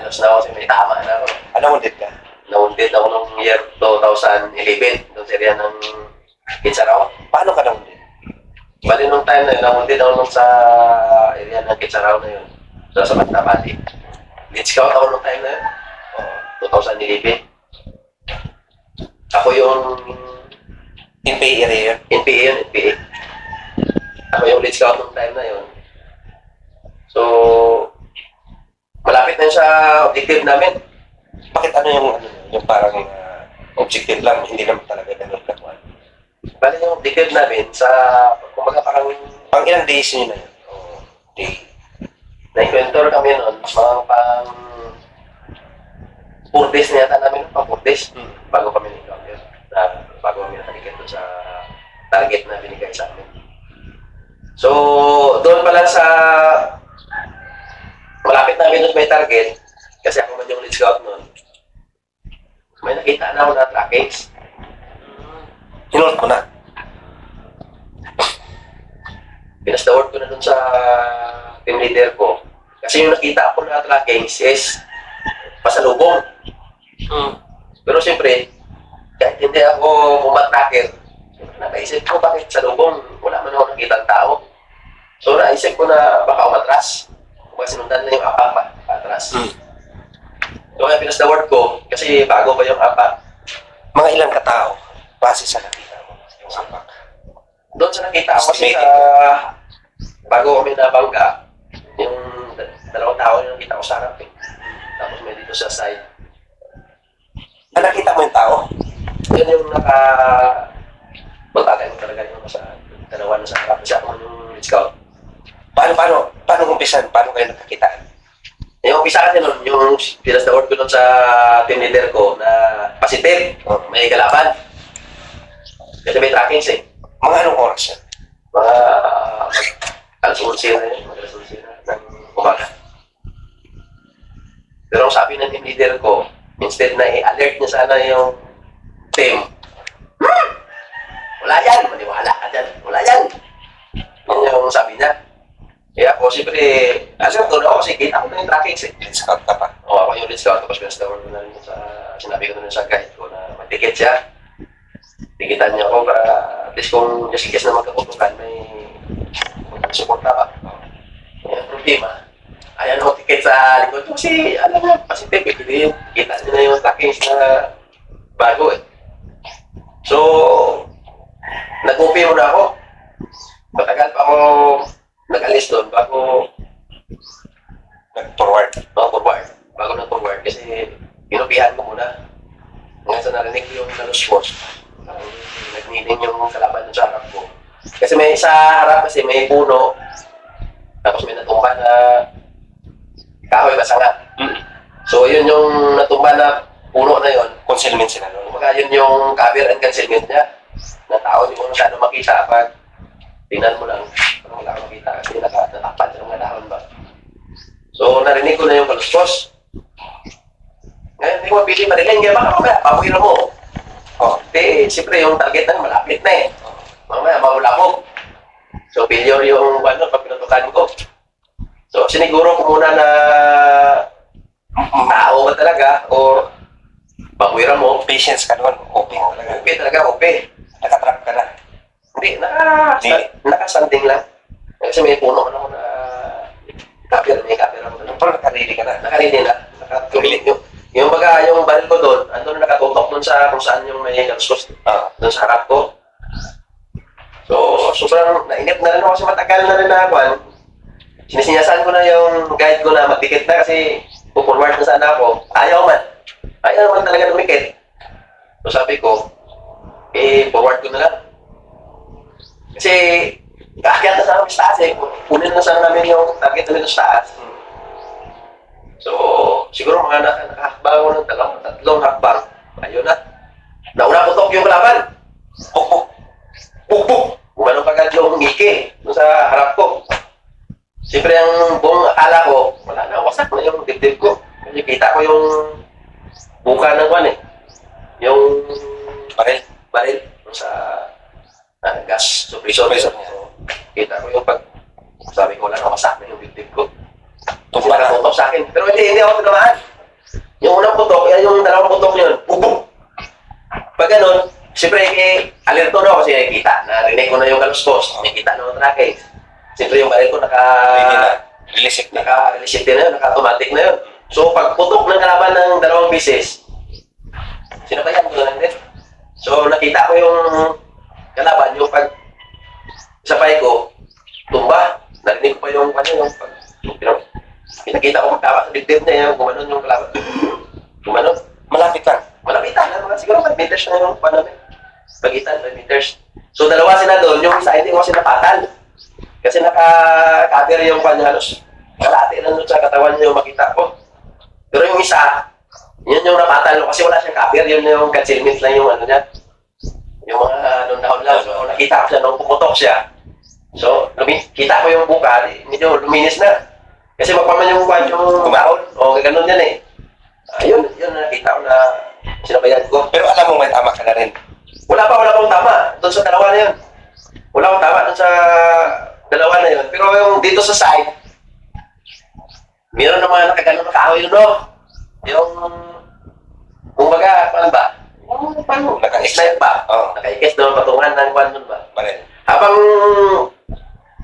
Halos na ako kasi may tama na ako. Anong undit ka? Naundid ako nung year 2011. Doon sa area ng Kitsaraw. Paano ka nang undit? Bali nung time na yun, naundid ako nung sa area ng Kitsaraw na yun. Sa Magtabati. Lead scout ako nung time na yun. 2011. Ako yung NPA area yun? NPA yun, NPA. Ako yung lead scout nung time na yun. So, malapit na yun sa objective namin. Bakit yung parang objective lang, hindi naman talaga ganun kakuan? Bali yung objective namin sa, kumbaga parang Pang ilang days nyo na yun? Day. na-inventor kami noon, mga pang 4 days na yata namin, pang 4 days, bago kami na-encounter, bago kami nakalikat doon sa target na binigay sa amin. So, doon pala sa malapit namin doon may target, kasi ako man yung lead scout noon, may nakita na ako na trackings. Hinold ko na. Pinastaward ko na doon sa team leader ko. Kasi yung nakita ako na trackings is pasalubong. Pero siyempre, kahit hindi ako bumatracker, naisip ko bakit salubong, wala man ako nakita ng tao. So naisip ko na baka umatras. Kung sinundan na yung apa pa, atras. So kaya pinastaward ko, kasi bago pa yung apa. Mga ilang katao, base sa nakita mo, yung sapak. Doon sa nakita ko kasi sa bago kami nabangga, yung dalawang tao yung nakita ko sa harap eh. Tapos may dito sa side. Nakita mo yung tao? Yun yung bagay mo talaga yung sa dalawa na sa harap. Kasi ako yung lead scout. Paano umpisan? Paano kayo nagkakitaan? Yung umpisa kasi nun, yung pinastaward ko nun sa team leader ko na positive, may kalaban. Kasi may trackings eh. Mga anong oras yan? Mga alas 11 na yun, mga alas 11 na ng umaga. Pero ang sabi ng team leader ko, instead na i-alert niya sana yung team, wala yan, maniwala ka dyan, wala yan. Yun yung sabi niya. Kaya ako, siyempre, alam ko na ako kasi kita ko na yung trackings eh. Lead scout ka pa? Oo, ako yung lead scout, tapos pinastaward ko na rin sa, sinabi ko na rin sa guide ko na may ticket siya. Tikitan niya ako para at least kung just in case na magkakutukan, may suporta ka. Yung problema, ayan ako ticket sa likod ko kasi alam mo, kasi pipili yung kita niya na yung trackings na bago eh. So, nag-upi muna ako. Matagal pa ako nag-alis doon bago Nag-forward? forward. Bago nag-forward kasi pinupihan ko muna. Ngayon sa narinig ko yung nalusmos. Nagniling yung kalaban doon sa harap ko. Kasi may sa harap kasi may puno. Tapos may natumba na kahoy masanga. So yun yung natumba na puno na yun. Concealment sila noon? Kumbaga yun yung cover and concealment niya. Na tao hindi mo masyado makita pag tingnan mo lang. Parang wala kang makita kasi natakpan sa mga dahon ba. So narinig ko na yung kaluskos. Ngayon hindi ko mapili mariling. Kaya baka mamaya pabuhin mo. Siyempre yung target na malapit na eh. Mamaya mawala ko. So failure yung pag pinutukan ko. So siniguro ko muna na tao ba talaga o pabuhin mo. Patience ka noon? OP talaga? OP talaga, OP. Nakatrap ka na? Hindi, nakasanding lang. Kasi may puno ko na may camera mo na. Pero nakarili ka na? Nakarili na. Yung baga, yung baril ko doon, andun na nakatutok doon sa kung saan yung may kaluskos. Doon sa harap ko. So, sobrang nainip na rin ako kasi matagal na rin na ako. Sinisinyasan ko na yung guide ko na magdikit na kasi pupunward na sana ako. Ayaw man talaga lumikit. So sabi ko, forward ko na lang. Kasi, kaakyat na sa namin sa taas eh. Kunin na sana namin yung target namin sa taas. So, siguro mga nakahakbang ko ng tatlong hakbang. Ayun na. Nauna putok yung kalaban. Buk. Umano pagkat yung ngiki sa harap ko. Siyempre ang buong akala ko, wala na, wasak na yung dibdib ko. Kasi kita ko yung buka ng kwan eh. Yung baril sa gas suppressor. So, kita ko yung sabi ko, wala na, wasak na yung dibdib ko. Tumba na tutok sa akin. Pero hindi ako tinamaan. Yung unang putok, yung dalawang putok yun, bubog! Pag ganun, siyempre, alerto na ako kasi nakikita. Narinig ko na yung kaluskos. Nakikita na yung tracking. Siyempre, yung baril ko Release na. naka-release na yun, naka-automatic na yun. So, pag putok ng kalaban ng dalawang bisis, sinabayan ko na lang din. So, nakita ko yung kalaban, yung pag sabay ko, tumba. Narinig ko pa yung pinakita ko magtawa sa dibdib niya, yung gumanon yung kalaban. Gumanon. Malapit lang. Malapitan na mga siguro 5 meters na yung namin. Pagitan, 5 meters. So, dalawa sila doon, yung isa hindi ko kasi napatan. Kasi naka-cover yung halos kalate na doon sa katawan niya yung makita ko. Pero yung isa, yun yung napatan kasi wala siyang cover, yun yung concealment lang yung ano niya. Yung mga dahon lang. So, nakita ko siya nung pumutok siya. So, kita ko yung buka, medyo luminis na. Kasi magpaman yung dahon. O, gano'n yan eh. Ayun, yun nakita ko na sinabayan ko. Pero alam mo may tama ka na rin. Wala akong tama doon sa dalawa na yun. Wala akong tama doon sa dalawa na yun. Pero yung dito sa side, meron na mga nakaganon na kahoy yun, no? Yung, kumbaga, paano ba? Paano? Naka-snipe ba? Oo. Naka-ikis na patungan ng kwan nun ba? Baril. Habang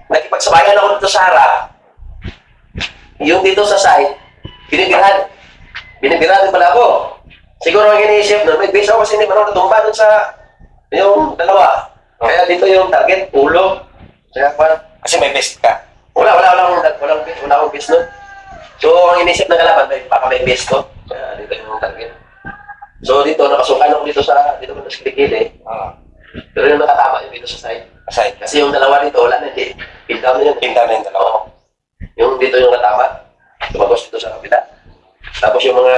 nakipagsabayan ako dito sa harap, yung dito sa side, binibirahan. Binibirahan pala ako. Siguro ang iniisip nun, may base ako kasi hindi man ako natumba dun sa yung dalawa. Kaya dito yung target, ulo. Kaya parang, Kasi may best ka. wala akong base nun. So, ang iniisip ng kalaban, baka may base ko. Kaya dito yung target. So, dito, nakasukan ako dito sa kilikili. Pero yung nakatama yung dito sa side. Aside. Kasi yung dalawa dito, wala na, hindi. Pin down na yun. Pinta na yung dalawa. Oo. Yung dito yung natama. Tumagos dito sa kapila. Tapos yung mga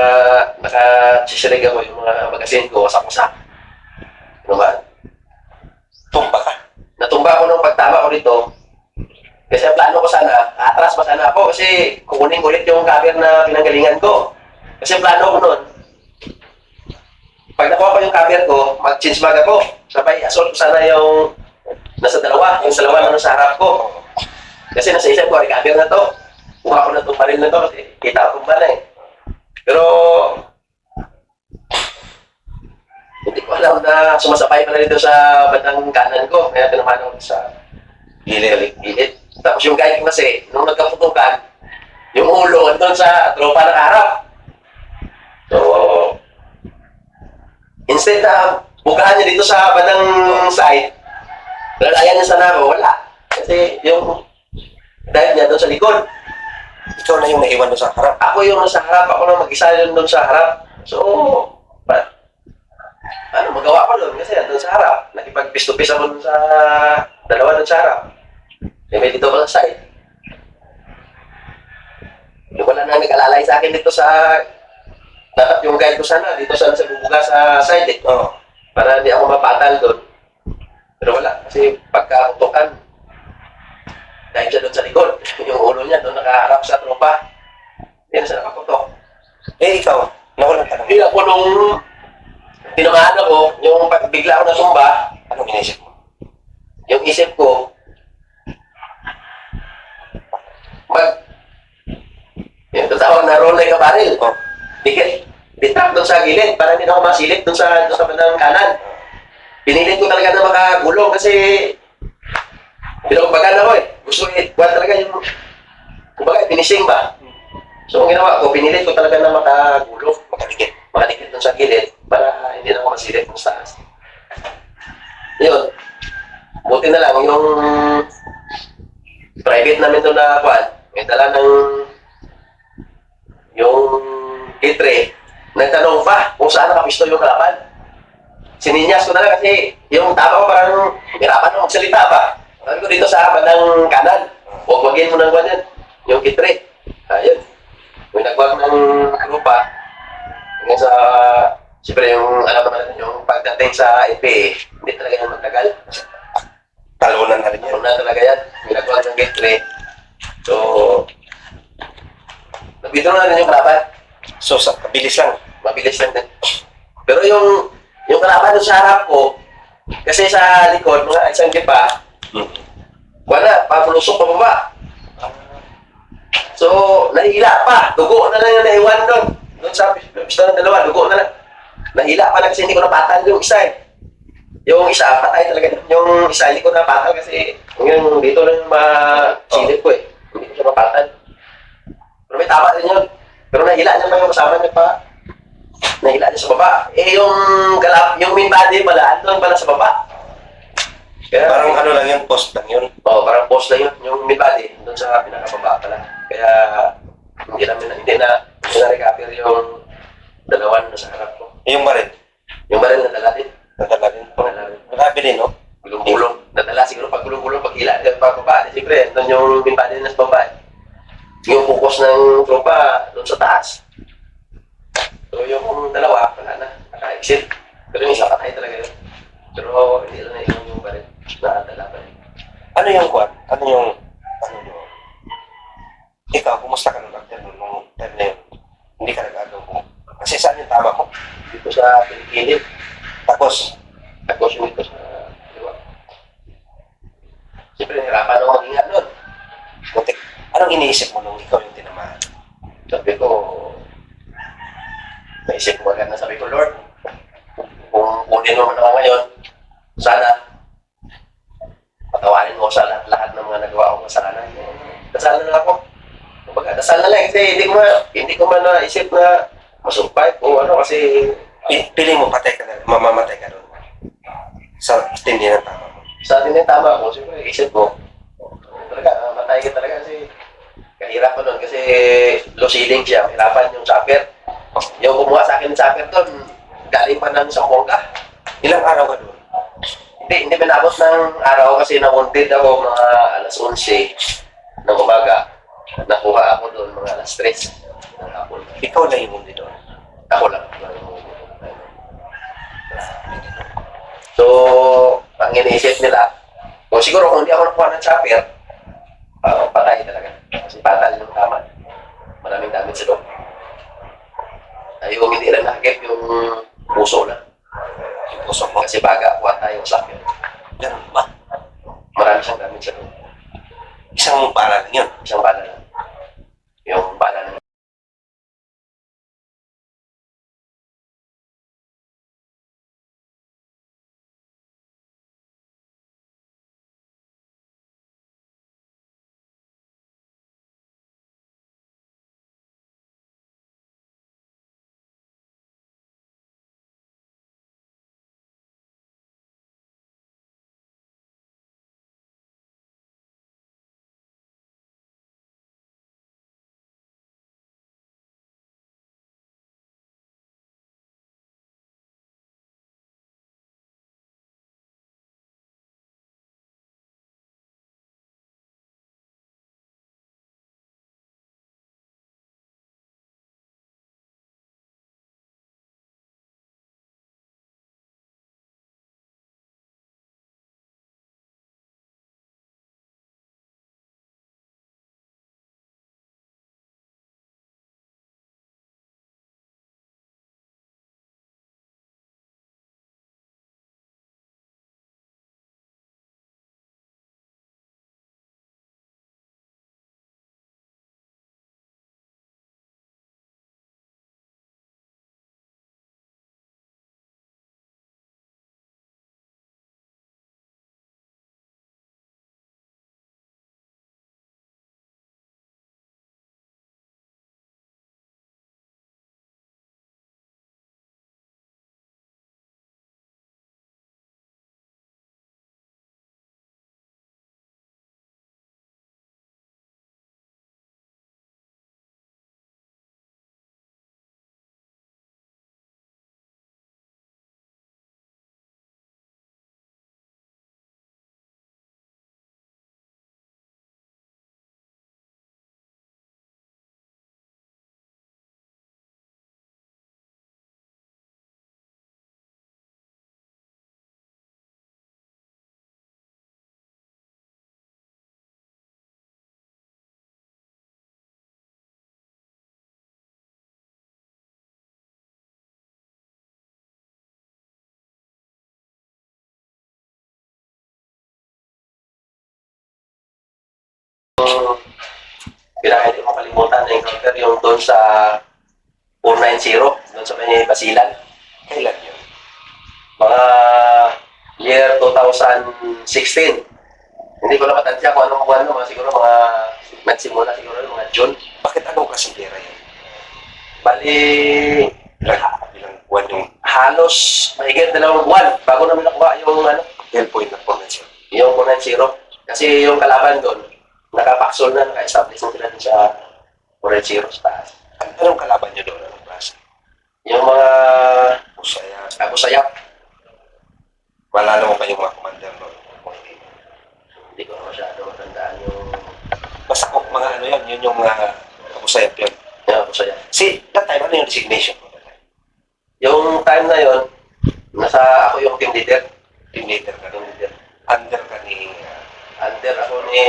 nakasisirig ako, yung mga magasin ko, wasak-wasak. Ano ba? Tumba ka. Natumba ako nung pagtama ko dito. Kasi ang plano ko sana, atras pa sana ako kasi kukunin ko ulit yung cover na pinanggalingan ko. Kasi ang plano ko nun, pag nakuha ko yung cover ko, mag-change bag ako. Sabay, assault ko sana yung nasa dalawa, yung dalawa na nasa harap ko. Kasi nasa isip ko, cover na to. Kuha ko na itong baril na to kasi kita ko ba na eh. Pero, hindi ko alam na sumasabay pala dito sa bandang kanan ko. Kaya pinamanaw ko sa gilid. Tapos yung guide ko kasi, nung nagkaputukan, yung ulo andun sa tropa ng harap. So, instead na bukahan niya dito sa bandang side, lalayan niya sana ako, wala. Kasi yung dive niya doon sa likod. Ikaw na yung naiwan doon sa harap. Ako yung nasa harap, ako na mag-isa yun doon sa harap. So, ano, magawa ko doon kasi doon sa harap. Nakipag-pis-to-pis ako doon sa dalawa doon sa harap. May dito ko sa side. Yung wala na nag-alalay sa akin dito sa dapat yung guide ko sana, dito sana sa bubuga sa side eh. Oo. Para hindi ako mapatal doon. Pero wala, kasi pagka-utokan, dahil siya doon sa likod, yung ulo niya doon nakaharap sa tropa. Hindi na siya nakaputok. Eh, ikaw, nawalan ka Hindi ako nung tinamaan ako, yung bigla ako nasumba, Anong inisip mo? yung isip ko, yung tatawag na roll like a barrel. Oh. Ditap doon sa gilid para hindi na ako masilip doon sa bandang kanan. Pinilit ko talaga na makagulong kasi pinagbagan ako eh. Gusto ko talaga yung kumbaga finishing ba. So ang ginawa ko, pinilit ko talaga na makagulong, makadikit doon sa gilid para hindi na ako masilip doon sa taas. Yun. Buti na lang yung private namin doon na kwan, may dala ng yung kitre, nagtanong pa kung saan nakapisto yung kalaban. Sininyas ko na lang kasi yung tama ko parang hirapan na magsalita pa. Sabi ko dito sa bandang kanan, huwag-wagin mo ng kwan yan, yung kitre. Ayun. May nagwag ng grupa, hanggang sa, siyempre yung, alam naman natin, yung pagdating sa NPA, hindi talaga yung magtagal. Talunan na rin yan. Ano na talaga yan, may nagwag ng kitre. So, nabito na rin yung kalaban. So, bilis lang. Mabilis lang din. Pero yung kalaban doon sa harap ko, kasi sa likod, mga isang pa, wala, papulusok pa baba. So, nahila pa. Dugo na lang yung naiwan doon doon sa pista ng dalawa, dugo na lang. Nahila pa na kasi hindi ko napatay yung isa eh. Yung isa, patay talaga. Yung isa, hindi ko napatay kasi yung dito lang yung masilip ko eh. Hindi ko siya mapatay. Pero may tama din yun. Pero nahila niya pa yung kasama niya pa. Nahila niya sa baba. Eh yung main body pala, andun pala sa baba. Kaya, Parang ano lang yun, post lang yun. parang post na yun. Yung main body, doon sa pinakababa pala. Kaya hindi na recover yung dalawan na sa harap ko. Yung baril, Yung baril nadala din. nadala rin po. Nadala din. Grabe din, no? Gulong-gulong. Nadala siguro pag gulong-gulong, pag hila, pag-baba. Siyempre, doon yung main body na sa baba. Yung focus ng tropa doon sa taas. So yung dalawa, wala na. Naka-exit. Pero yung isa patay talaga yun. Pero hindi lang na yung baril. Nadala pa rin. Ano yung kwan? Ano yung ikaw, kumusta ka nung after nung time na yun? Hindi ka nag-ano mo. Kasi saan yung tama mo? Dito sa Pilipinas. Tapos, Tapos yung dito sa diba? Siyempre, nahirapan ako mag-ingat nun. butik. Anong iniisip mo nung ikaw yung tinamaan? Sabi ko, naisip ko agad na sabi ko, Lord, kung kunin mo man ako ngayon, sana patawarin mo sa lahat ng mga nagawa kong kasalanan. Dasal na lang ako. Kumbaga, dasal na lang kasi hindi ko man naisip na masumpay o ano kasi Piling mo patay ka na, mamamatay ka doon. Sa tindi ng tama mo. sa atin yung tama ko, siyempre isip ko, talaga, matay ka talaga kasi kahirapan nun kasi low ceiling siya, hirapan yung chopper. Yung kumuha sa akin ng chopper doon, galing pa ng Zamboanga. Ilang araw ka doon? Hindi pinabot ng araw kasi na-wanted ako mga alas 11 ng umaga. Nakuha ako doon mga alas 3 ng hapon. Ikaw na yung mundi doon. Ako lang. So, ang iniisip nila, o siguro kung hindi ako nakuha ng chopper, patay talaga. Kasi patal yung tama. Maraming damage sa loob. Ay, yung hindi lang nakagip, yung puso na. Yung puso mo. Kasi baga, kuha tayong sakit. Ganun ba? Marami siyang damage sa loob. Isang bala lang yun. Isang bala lang. Yung bala na. Pinaka hindi ko makalimutan na encounter yung doon sa 499 9-0 doon sa may Basilan. Kailan yun? Mga year 2016. Hindi ko na matansya kung anong buwan, no? Mga siguro mga nagsimula siguro mga June. Bakit anong klaseng pera yun? Bali, Ilang buwan yung halos mahigit 2 buwan bago namin nakuha yung ano, 10 point na formation? yung 9-0. Kasi yung kalaban doon, nakapaksol na, naka-establish na sila dun sa 9-0 sa taas. Anong kalaban nyo doon? Anong klase? Yung mga Usaya. Abu Sayyaf, Malala mo pa yung mga commander doon? hindi ko na masyado matandaan yung Basta kung mga ano yun, yun yung Usaya yun. Abu Sayyaf. That time, ano yung designation mo? Yung time na yon, ako yung team leader. Team leader ka Team doon. leader. Under ka ni Under ako ni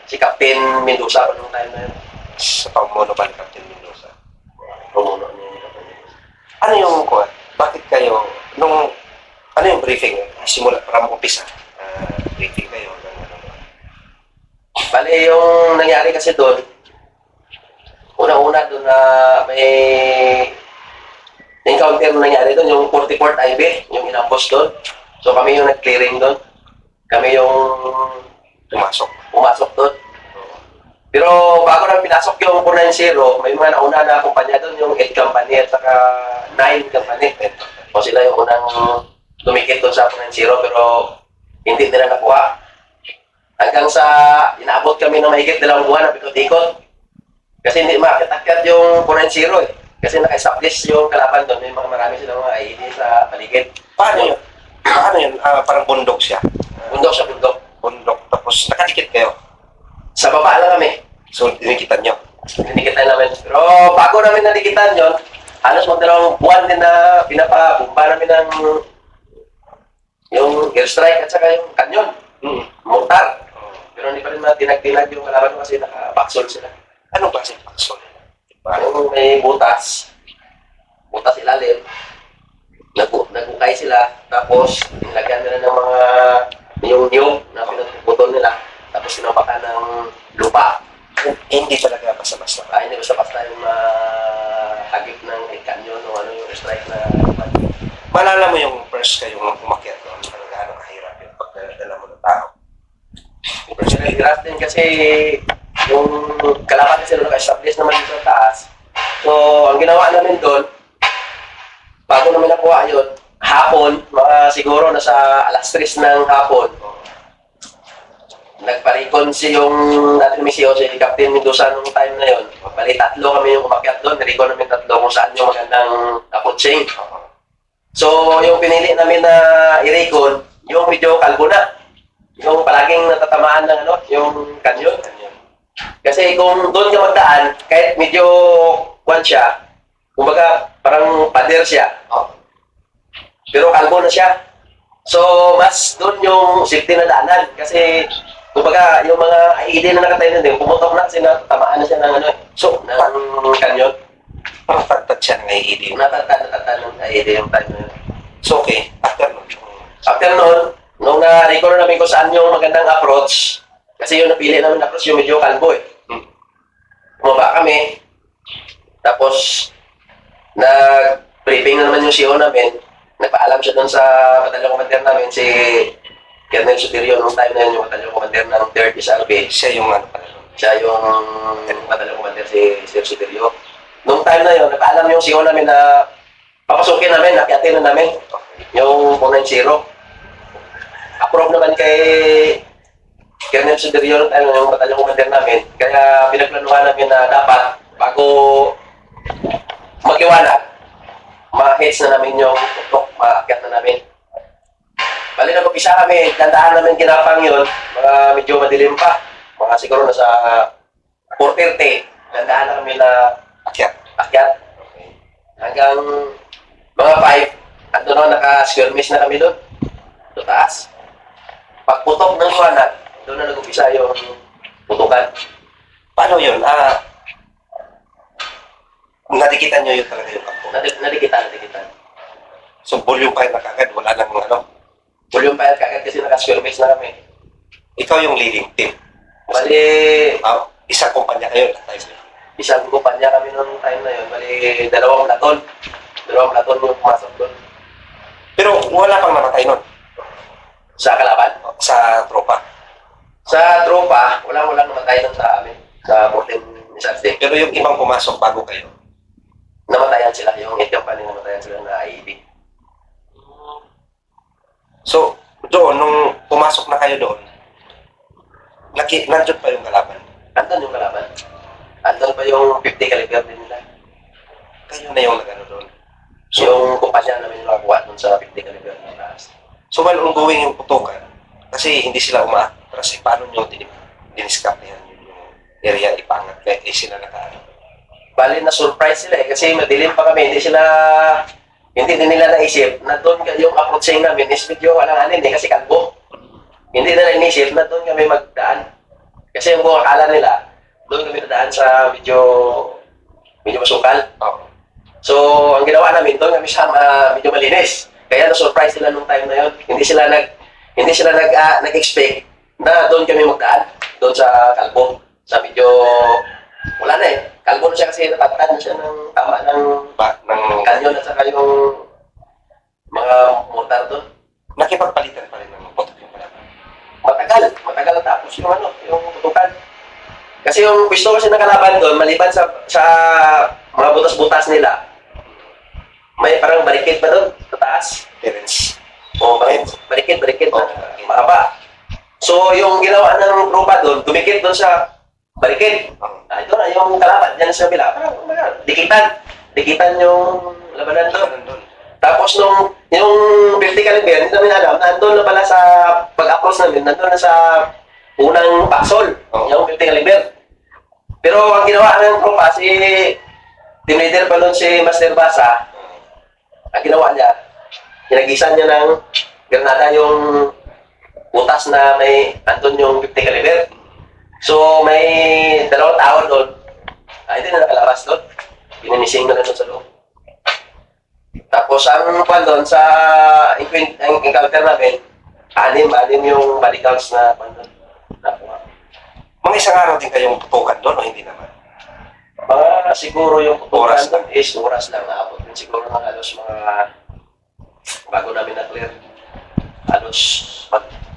si Captain Mendoza nung time na yun. sa pamuno ba ni Captain Mendoza? Rumuno ni Captain Mendoza. Ano yung kuha? Bakit kayo, ano yung briefing? Simula, para umpisa. Briefing kayo. Bali, yung nangyari kasi doon, unang-una doon na may encounter na nangyari doon, yung 44th IB, yung inampos doon. So kami yung nag-clearing doon. Kami yung pumasok doon. Pero bago namin pinasok yung 490, may mga nauna na kumpanya doon, yung 8 company at saka 9 company. O sila yung unang lumikit doon sa 490, pero hindi nila nakuha. Hanggang sa inaabot kami ng mahigit 2 buwan na pikot-ikot. Kasi hindi makitakyat yung 490 eh. Kasi naka-establish yung kalaban doon. May mga marami silang mga ID sa paligid. Paano yun? Paano yun? Parang bundok siya. Bundok sa bundok. Bundok. Tapos nakadikit kayo. Sa baba lang kami. So, dinikitan nyo. Dinikitan namin. Pero bago namin nadikitan yon, halos mag-2 buwan din na pinapabumba namin ng yung airstrike at saka yung kanyon. Mortar. Pero hindi pa rin tinag-tinag yung kalaban kasi naka-backsol sila. Anong klaseng paksol? Yung may butas ilalim, nagukay sila, tapos nilagyan nila ng mga yung niyog na pinagpuputol nila, tapos sinampakan ng lupa. Hindi talaga basta-basta. Hindi basta-basta yung hagip ng kanyon o ano yung strike na Malala mo yung first kayong umakyat doon, parang gaano kahirap yung pagdala mo ng tao. personal graph din kasi yung kalaban kasi nung naka-establish naman sa taas. So, ang ginawa namin doon, bago namin nakuha yun, hapon, mga siguro nasa alas 3 ng hapon, nagparikon yung natin misiyo si Captain Mendoza nung time na yun. Bali, 3 kami yung umakyat doon, nirikon namin 3 kung saan yung magandang kaputsing. So, yung pinili namin na irikon, yung medyo kalbo na. Yung palaging natatamaan ng yung kanyon. Kasi kung doon ka magdaan, kahit medyo kwan siya, kumbaga parang pader siya. Pero kalbo na siya. So, mas doon yung safety na daanan. Kasi, kumbaga, yung mga ID na nakatayo na din, pumutok na kasi natatamaan na siya ng So, ng kanyon. parang tagtad siya ng IED. Natatad ng ID yung time na yun. So, okay. After noon, nung na-record namin kung saan yung magandang approach, kasi yung napili namin approach yung medyo kalbo eh. Bumaba kami, tapos nag-briefing na naman yung CEO namin, nagpaalam siya doon sa batalyon commander namin, si Colonel Superior nung time na yun, yung batalyon commander ng 3rd SRB. Siya yung ano pala. Siya yung batalyon commander si Sir Superior. Nung time na yun, nagpaalam yung CEO namin na papasukin namin, nakiatin na namin yung 490. Approve naman kay Colonel Superior yung batalyon commander namin. Kaya pinagplanuhan namin na dapat bago mag-iwanag, ma-hits na namin yung tutok, ma-akyat na namin. Bali na mag-isa kami, tandaan namin ginapang yun, mga medyo madilim pa. Mga siguro nasa 4:30, tandaan na kami na akyat. Hanggang mga 5, ando na naka-skirmish na kami doon. Sa taas. Pagputok ng liwanag, doon na nag-umpisa yung putukan. Paano yun? Nadikitan nyo yun talaga yung kampo. Nadikitan. So, volume pa na kagad, wala nang Volume file kagad kasi naka-skirmish na kami. Ikaw yung leading team. Bali, Isang kumpanya kayo. isang kumpanya kami noong time na yun. Bali, dalawang platon. Dalawang platon yung pumasok doon. Pero wala pang namatay nun Sa kalaban. sa tropa. Sa tropa, walang namatay nun sa amin. Sa 14 Saturday. Pero yung ibang pumasok bago kayo. Namatayan sila. Yung 8 company namatayan sila na IED. So, doon, nung pumasok na kayo doon, nandun pa yung kalaban. Andun yung kalaban. Andun pa yung 50 caliber din nila. Kayo na yung nagano doon. So, Yung kumpanya namin yung nakakuha dun sa 50 caliber na taas. so while ongoing yung putukan, kasi hindi sila umaatras, eh, paano nyo diniskartehan yun yung area ipangat? Kaya sila nakaano. Bali na surprise sila eh kasi madilim pa kami, hindi din nila naisip na doon yung approaching namin is medyo walang anin eh kasi kalbo. Hindi nila inisip na doon kami magdaan. Kasi yung buong akala nila, doon kami nadaan sa medyo masukal. Oh. So, ang ginawa namin doon kami sa medyo malinis. Kaya na-surprise sila nung time na yun. Hindi sila nag-expect na doon kami magdaan. Doon sa kalbo. Sa medyo wala na eh. Kalbo na siya kasi napatan siya ng tama ng kanyon at saka yung mga motor doon. Nakipagpalitan pa rin ng putok yung kalaban. Matagal tapos yung putukan. Kasi yung gusto kasi ng kalaban doon, maliban sa mga butas-butas nila, may parang barikid pa doon, sa taas. Parents. O, barikid na mahaba. So, yung ginawa ng tropa doon, dumikit doon sa barikid. Ito na yung kalaban, dyan sa bila. Parang, dikitan yung labanan doon. Tapos yung 50 caliber, hindi namin alam, nandun na pala sa pag-approach namin, nandun na sa unang paksol, yung 50 caliber. Pero ang ginawa ng tropa, si team leader pa nun si Master Basa, ang ginawa niya, ginagisan niya ng granada yung butas na may andun yung 50 caliber. So may dalawang tao doon, hindi na nakalabas doon, pininising na doon sa loob. Tapos ang kwan doon sa encounter namin, anim yung body counts na kwan doon. Mga isang araw din kayong putukan doon o hindi naman? Mga siguro yung putukan Oras doon is oras lang. Naabot din siguro ng halos mga bago namin na-clear. Halos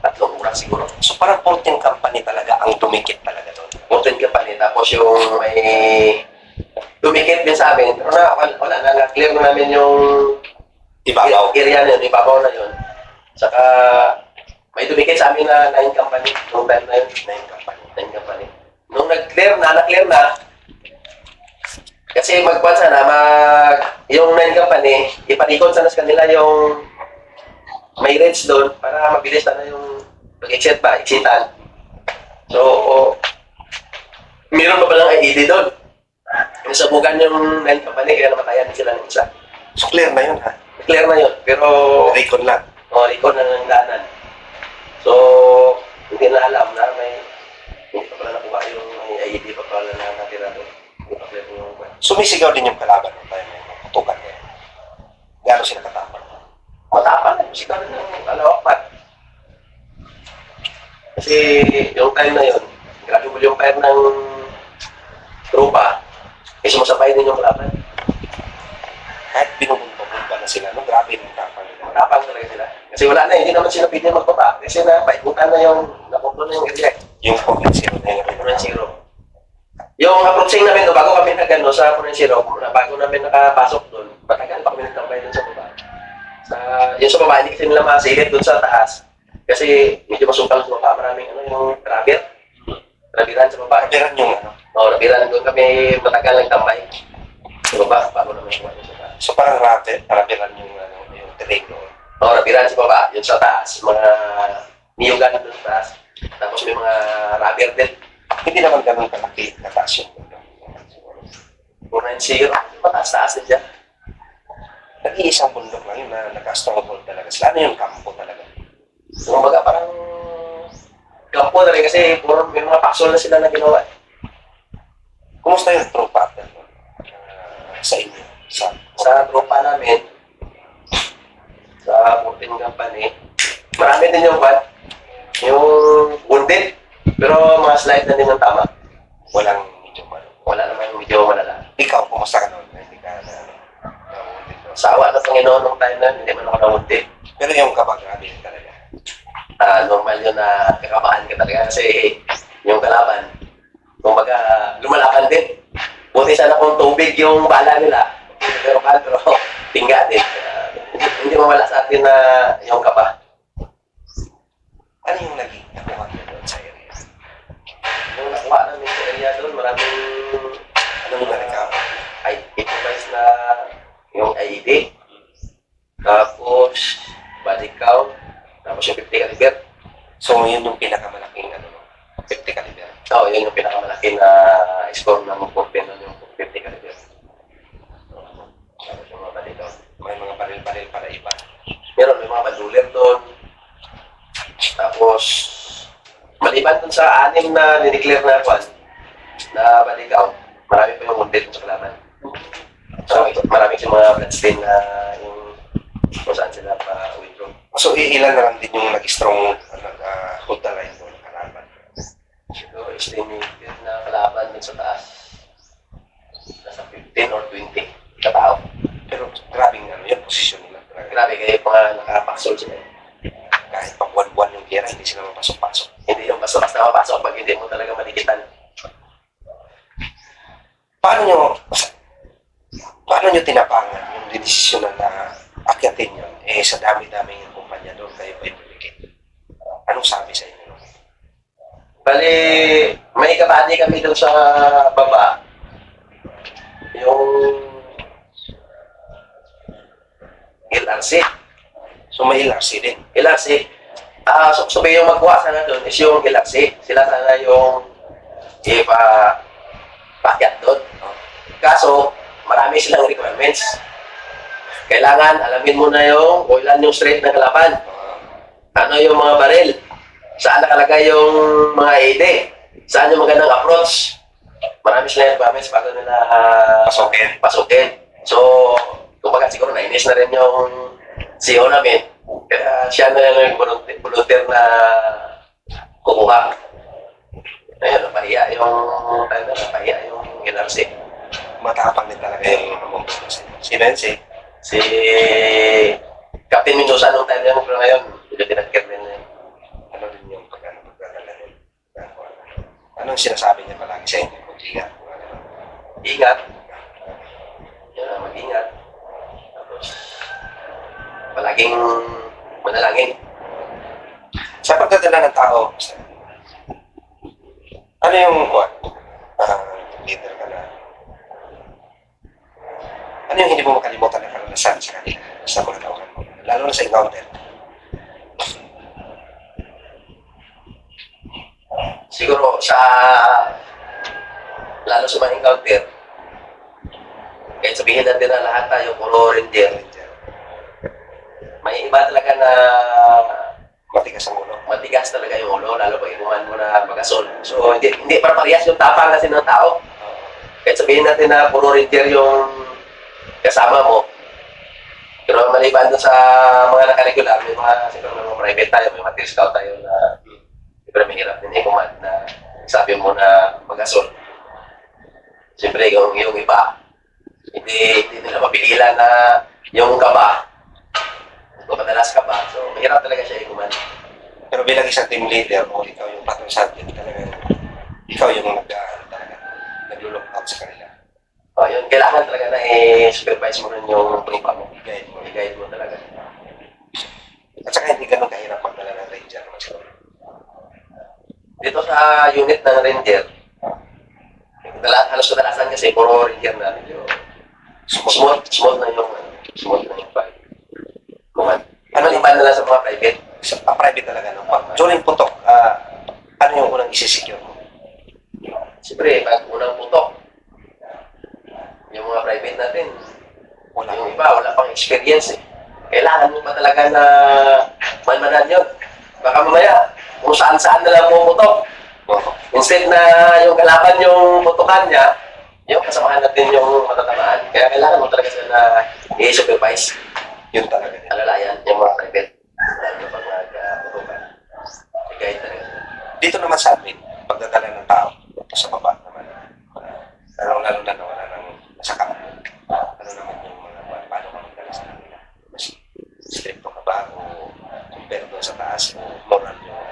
3 oras siguro. So parang 14 company talaga ang dumikit talaga doon. 14 company. Tapos yung may dumikit din sa amin. Pero wala na. Na-clear na namin yung Ibabaw. area na yun. Ibabaw na yun. Saka may dumikit sa amin na 9 company. Nung time na yun, 9 company. Nung na-clear na, kasi magkuhan sana, yung 9 company, ipanikon sana sa kanila yung may rates doon para mabilis na yung pag-exit pa, exitan. So, meron pa palang IED doon. Nasabugan yung 9 company, kaya namatayan sila ng isa. So clear na yun ha? Clear na yun, pero Recon lang. record na ng daanan. So, hindi na alam na hindi pa pala nakuha yung may IED pa pala na natira doon. Hindi pa clear yung Sumisigaw din yung kalaban ng tayo na putukan niya. Gano'n sila katapang? matapang na yung sigaw ng alawakpat. Kasi yung time na yun, grabe mo yung fire ng tropa, sumasabay din yung laban. Kahit binubumpa na sila, no? Grabe yung tapang nila. Matapang talaga sila. Kasi wala na, hindi naman sila pwede magbaba. Kasi paikutan na yung napuno na yung area. Yung point zero na yun. Point zero. Yung approaching namin doon, bago kami nagano sa Point Zero, bago namin nakapasok doon, matagal pa kami nagtambay doon sa baba. Yung sa baba, hindi kasi nila masilip doon sa taas. Kasi medyo masukal sa baba, maraming yung rabiran sa baba. Rabiran yung Rabiran doon kami matagal nagtambay. Sa baba, bago namin kumain sa baba. So parang rabiran yung terrain doon. Rabiran sa baba, yun sa taas. Mga niyugan doon sa taas. Tapos may mga rubber din. Hindi naman ganun kalaki, kataas yung bundok. 490, mataas-taas din siya. Nag-iisang bundok lang yun na naka-stronghold talaga. Sila ano yung kampo talaga. Kumbaga parang kampo na rin kasi puro may mga paksol na sila na ginawa. Kumusta yung tropa sa inyo? Sa tropa namin, sa 14 company, marami din yung wounded, pero mga slide na din ng tama. Walang medyo Wala naman yung medyo malala. Ikaw, kumusta ka noon? Hindi ka na-wounded doon. Sa awa ng Panginoon nung time na, hindi man ako namunti. Pero yung kabag, din talaga. Normal yun na kakabahan ka talaga kasi yung kalaban, kumbaga lumalaban din. Buti sana kung tubig yung bala nila, pero tingga din. Hindi mawala sa atin na yung kaba. Ano yung naging nakuha niyo doon sa area? Yung nakuha namin sa area doon, maraming Ano yung na-recover? improvise na yung IED. Tapos, body count. Tapos yung 50 caliber. So, yun yung pinakamalaking 50 caliber. Oo, yun yung pinakamalaki na score ng Corpeno, yung 50 caliber. Tapos yung mga body count. May mga baril-baril para iba. Meron, may mga banduler doon. Tapos, maliban dun sa 6 na dineclare na kwan, na body count, marami pa yung wounded sa kalaban. So, marami yung mga bloodstain na yung kung saan sila pa-withdraw. So, ilan na lang din yung nag-strong hold the line doon, kalaban. So, estimated na kalaban dun sa taas, nasa 15 or 20 katao. Pero grabing yun, posisyon nila. Grabe kayo mga nakapaksol sila. Kahit pag buwan-buwan yung gera, hindi sila mapasok-pasok. Hindi yung basta-basta mapasok pag hindi mo talaga malikitan. Paano nyo tinapangan yung desisyon na akyatin yun? Sa dami-dami yung kumpanya doon, kayo pa ipilikit. Anong sabi sa inyo? Bali, may kabady kami doon sa baba. Yung LRC. So, may LRC din. LRC. So yung magkuha sana doon is yung LRC. Sila sana yung pakyat doon. Kaso, marami silang requirements. Kailangan alamin mo na yung kung ilan yung straight ng kalaban. Ano yung mga baril. Saan nakalagay yung mga AD. Saan yung magandang approach. Marami silang requirements bago nila pasukin. So, kumbaga siguro nainis na rin yung CEO namin. Kaya siya na yung volunteer na kukuha. Ayun, napahiya yung LRC. Matapang din talaga yung mamumpun sa inyo. Sino yun Si Captain Mendoza nung time na ngayon, medyo tinagkir din na yun. Ano din yung pagdadala yun? Anong sinasabi niya palagi sa inyo? Mag-ingat. Ingat. Yan, mag-ingat. Tapos, palaging manalangin. Sa pagdadala ng tao, ano yung leader ka na? Ano yung hindi mo makalimutan na karanasan sa kanila sa mga tawagan mo? Lalo na sa encounter. Siguro lalo sa mga encounter, kahit sabihin natin na lahat tayo puro ranger, may iba talaga na Matigas ang ulo. matigas talaga yung ulo, lalo pag inuman mo na mag-asol. So, hindi para parehas yung tapang kasi ng tao. Kahit sabihin natin na puro ranger yung kasama mo. Pero maliban doon sa mga nakaregular, may mga siguro may mga private tayo, may mga Teal Scout tayo na siguro mahirap din i-command na sabi mo na mag-asol. Siyempre, yung iba, hindi nila mapigilan na yung kaba, o madalas kaba, so mahirap talaga siya i-command. Pero bilang isang team leader o ikaw yung platoon sergeant, talagang ikaw yung nag-look out sa kanila. O yun, kailangan talaga na i-supervise mo rin yung tropa mo. I-guide mo talaga. At saka hindi ganun kahirap magdala ng ranger naman siguro. Dito sa unit ng ranger, halos kadalasan kasi puro ranger na medyo smooth na yung fight. Ano iba na lang sa mga private? Sa private talaga, no? During putok, ano yung unang isi-secure mo? Siyempre, pag unang putok, yung mga private natin, yung iba, wala pang experience eh. Kailangan mo pa talaga na manmanan yun. Baka mamaya, kung saan-saan na lang puputok. Instead na yung kalaban yung putukan niya, yung kasamahan natin yung matatamaan. Kaya kailangan mo talaga sila na i-supervise. Yun talaga. Alalayan, yung mga private. Lalo na pag nagputukan. I-guide talaga sila. Dito naman sa amin, pagdadala ng tao, sa baba naman, Lalo na wala nang nasa kampo. Ano naman yung mga paano ka magdala sa kanila? Mas stricto ka ba o compare doon sa taas o moral yung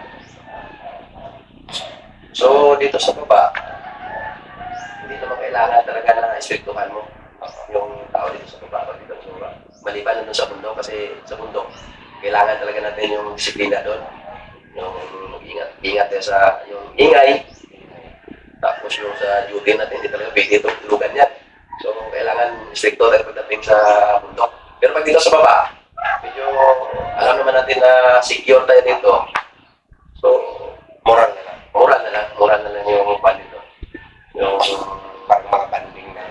So, dito sa baba, hindi naman kailangan talaga na ispektuhan mo yung tao dito sa baba o dito sa baba. Maliban na dun sa bundok kasi sa bundok, kailangan talaga natin yung disiplina doon. Yung ingat tayo sa yung ingay. Tapos yung sa duty natin, hindi talaga pwede itong tulugan yan. So, kailangan stricto tayo pagdating sa bundok. Pero pag dito sa baba, medyo alam naman natin na secure tayo dito. So, moral na lang? moral na lang yung pan dito. Yung Parang mga banding na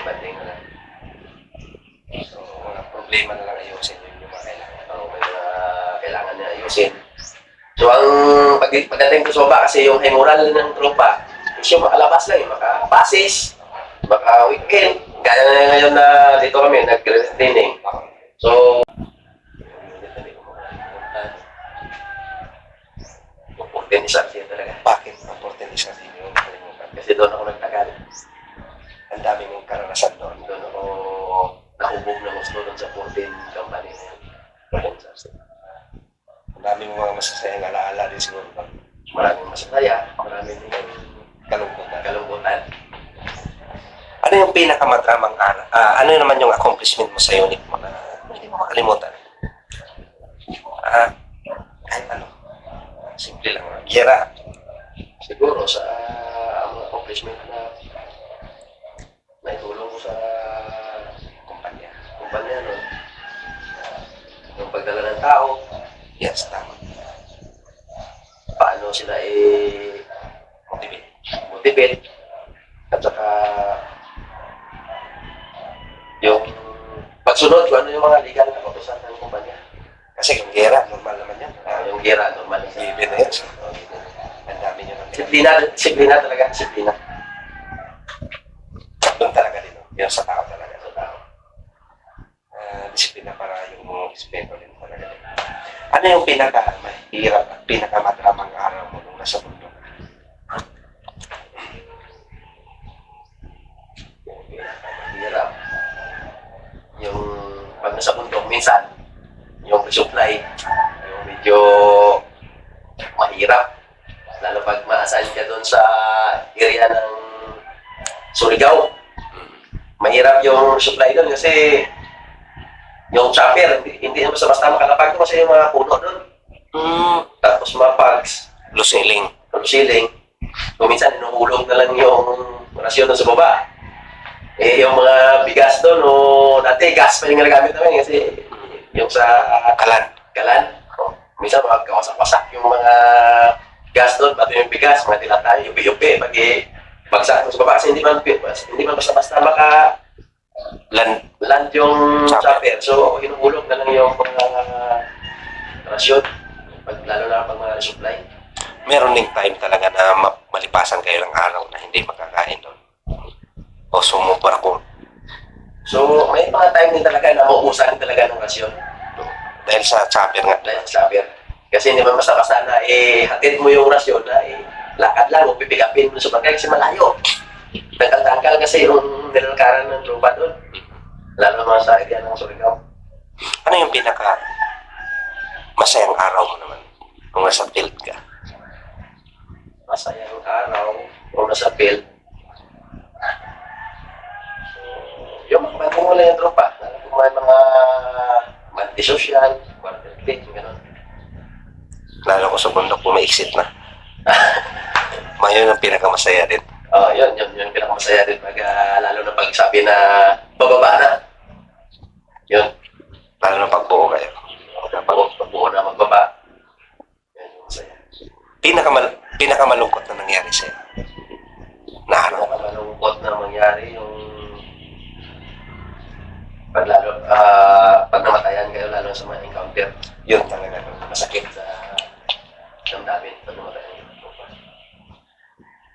banding na lang. so, mga problema na lang ayusin yun yung mga kailangan. May mga kailangan na ayusin. So, ang pagdating ko sa baba kasi yung high moral ng tropa is yung makalabas lang, yung makapasis, maka-weekend. Gaya na ngayon na dito kami, nag-training. So, organisasyon talaga. Bakit ang organisasyon yung kalimutan? Kasi doon ako nagtagal. Ang dami mong karanasan doon. Doon ako nahubog na gusto doon sa 14 company na yun. Ang dami mong mga masasayang alaala din siguro. Maraming masaya, maraming kalungkutan. Ano yung pinakamadramang ano naman yung accomplishment mo sa unit mo na hindi mo makalimutan? Kahit ano. Simple lang. Gira. Siguro sa mga accomplishment na naitulong ko sa Kumpanya. kumpanya nun. Yung pagdala ng tao, Yes, tama. paano sila motivate at saka yung pagsunod kung ano yung mga legal na kautosan ng kumpanya. Kasi yung gira, normal naman yan. Yung gira, normal. Given na yan. So, ang dami nyo ng Disiplina talaga, disiplina. doon talaga din. No? Yung sa tao talaga. Sa tao. Disiplina para yung respeto din talaga. Ano yung pinakamahirap at pinakamadramang araw mo nung nasa mundo? Mahirap. Yung pag nasa bundok, minsan, yung resupply, yung medyo mahirap. Lalo pag ma-assign ka doon sa area ng Surigao. Mahirap yung supply doon kasi yung chopper, hindi naman basta makalapag doon kasi yung mga puno doon. Tapos mga pugs, Lusiling. ceiling. Kung minsan, inuhulog na lang yung rasyon doon sa baba. Yung mga bigas doon, dati gas pa yung ginagamit namin kasi yung sa kalan. Minsan, magkawasak-wasak yung mga gas doon, pati yung bigas, mga tilatay, yupi-yupi, bagsak sa baba kasi hindi man basta-basta land yung chopper. So, hinuhulog na lang yung mga rasyon, lalo na pag mga resupply. Meron ding time talaga na malipasan kayo ng araw na hindi makakain doon. O sumubra ko. So, may mga time din talaga na mauusan talaga ng rasyon. Dahil sa chopper nga. Dahil sa chopper. Kasi hindi man basta-basta na hatid mo yung rasyon na lakad lang o pipikapin mo sa barangay kasi malayo. Tangkal-tangkal kasi yung nilalakaran ng tropa doon. Lalo naman sa area ng Surigao. Ano yung pinaka masayang araw mo naman kung nasa field ka? Masayang araw o nasa field. Yung mga mo lang yung tropa. Kung may mga anti-social, quarter plate, gano'n. Lalo ko sa bundok kung may exit na. Mayon ang pinakamasaya din. Yun pinakamasaya din pag lalo na pag sabi na bababa na. Yun. Lalo na pagbuo kayo. Pagbuo na magbaba. Yan yung masaya. Pinakamalungkot na nangyari sa'yo. Na araw. Malungkot na mangyari yung pag namatayan kayo lalo sa mga encounter. Yun talaga. Masakit sa damdamin pag namatayan kayo.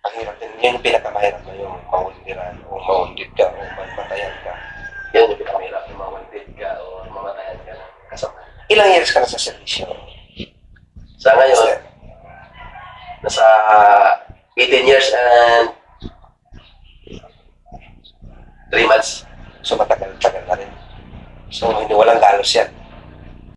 Ang hirap din. Yun yung pinakamahirap mo yung mawundiran o mawundid ka o mamatayan ka. Yan yung pinakamahirap yung mawundid ka o mamatayan ka ng kasama. Ilang years ka na sa servisyo? Sa ngayon, nasa 18 years and So, hindi walang galos yan.